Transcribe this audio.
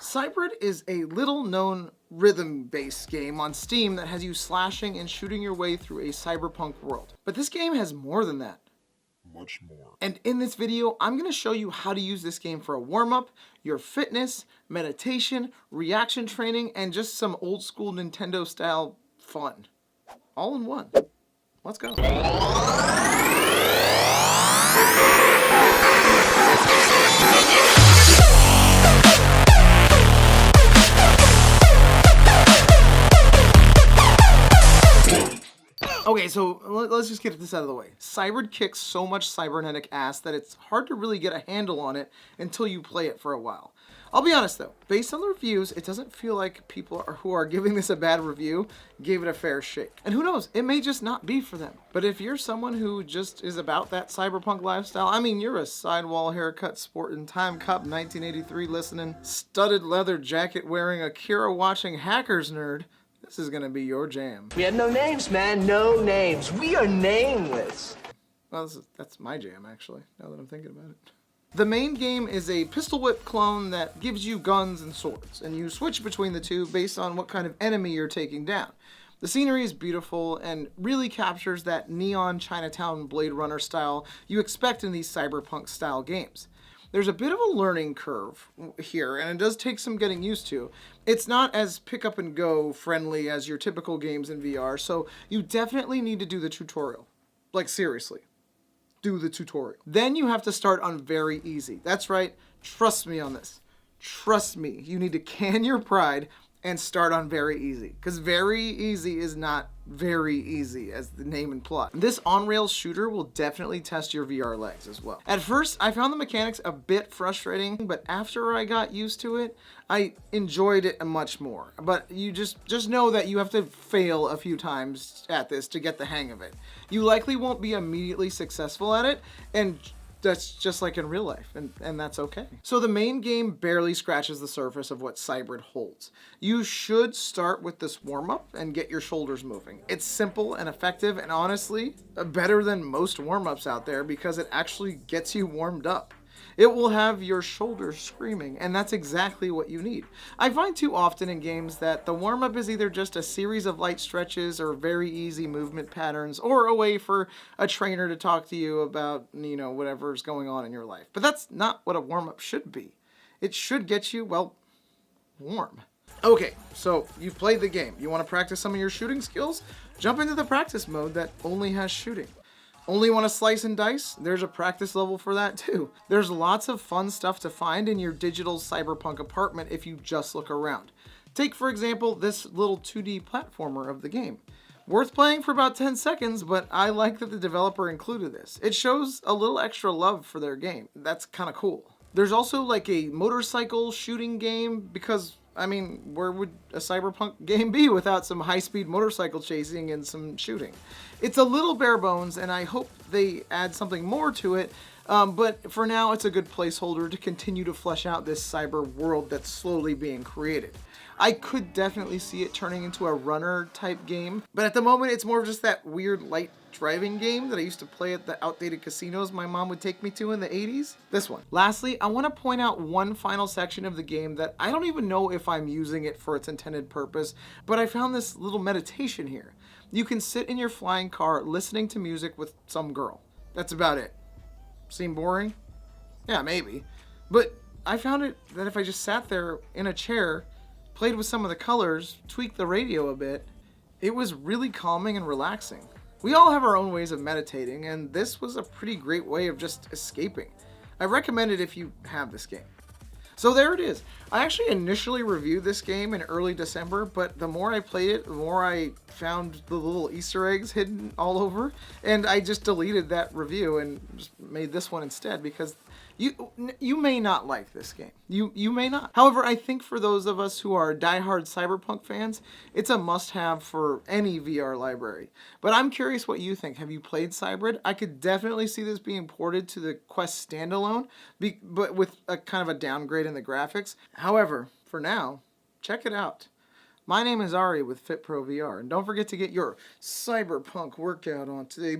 Cybrid is a little-known rhythm-based game on Steam that has you slashing and shooting your way through a cyberpunk world. But this game has more than that. Much more. And in this video, I'm going to show you how to use this game for a warm-up, your fitness, meditation, reaction training, and just some old-school Nintendo-style fun. All in one. Let's go. Okay, so let's just get this out of the way. Cybrid kicks so much cybernetic ass that it's hard to really get a handle on it until you play it for a while. I'll be honest though, based on the reviews, it doesn't feel like people who are giving this a bad review gave it a fair shake. And who knows, it may just not be for them. But if you're someone who just is about that cyberpunk lifestyle, I mean, you're a sidewall haircut sporting, Time Cop 1983 listening, studded leather jacket wearing, Akira watching hackers nerd, this is gonna be your jam. We have no names, man. No names. We are nameless. Well, that's my jam, actually, now that I'm thinking about it. The main game is a pistol whip clone that gives you guns and swords, and you switch between the two based on what kind of enemy you're taking down. The scenery is beautiful and really captures that neon Chinatown Blade Runner style you expect in these cyberpunk style games. There's a bit of a learning curve here, and it does take some getting used to. It's not as pick up and go friendly as your typical games in VR, so you definitely need to do the tutorial. Like seriously, do the tutorial. Then you have to start on very easy. That's right, trust me on this. Trust me, you need to can your pride and start on very easy, because very easy is not very easy, as the name implies. This on-rails shooter will definitely test your VR legs as well. At first, I found the mechanics a bit frustrating, but after I got used to it, I enjoyed it much more. But you just know that you have to fail a few times at this to get the hang of it. You likely won't be immediately successful at it, and that's just like in real life, and that's okay. So the main game barely scratches the surface of what Cybrid holds. You should start with this warm-up and get your shoulders moving. It's simple and effective, and honestly, better than most warm-ups out there because it actually gets you warmed up. It will have your shoulders screaming, and that's exactly what you need. I find too often in games that the warm-up is either just a series of light stretches or very easy movement patterns, or a way for a trainer to talk to you about, whatever's going on in your life. But that's not what a warm-up should be. It should get you, well, warm. Okay, so you've played the game. You want to practice some of your shooting skills? Jump into the practice mode that only has shooting. Only want to slice and dice? There's a practice level for that too. There's lots of fun stuff to find in your digital cyberpunk apartment if you just look around. Take, for example, this little 2D platformer of the game. Worth playing for about 10 seconds, but I like that the developer included this. It shows a little extra love for their game. That's kind of cool. There's also like a motorcycle shooting game because, I mean, where would a cyberpunk game be without some high-speed motorcycle chasing and some shooting? It's a little bare bones, and I hope they add something more to it, but for now, it's a good placeholder to continue to flesh out this cyber world that's slowly being created. I could definitely see it turning into a runner-type game, but at the moment, it's more of just that weird light driving game that I used to play at the outdated casinos my mom would take me to in the 80s. This one. Lastly, I want to point out one final section of the game that I don't even know if I'm using it for its intended purpose, but I found this little meditation here. You can sit in your flying car listening to music with some girl. That's about it. Seem boring? Yeah, maybe. But I found it that if I just sat there in a chair, played with some of the colors, tweaked the radio a bit, it was really calming and relaxing. We all have our own ways of meditating, and this was a pretty great way of just escaping. I recommend it if you have this game. So there it is. I actually initially reviewed this game in early December, but the more I played it, the more I found the little Easter eggs hidden all over, and I just deleted that review and just made this one instead because you may not like this game. You may not. However, I think for those of us who are diehard Cyberpunk fans, it's a must-have for any VR library. But I'm curious what you think. Have you played Cybrid? I could definitely see this being ported to the Quest standalone, but with a kind of a downgrade in the graphics. However, for now, check it out. My name is Ari with FitProVR, and don't forget to get your Cyberpunk workout on today.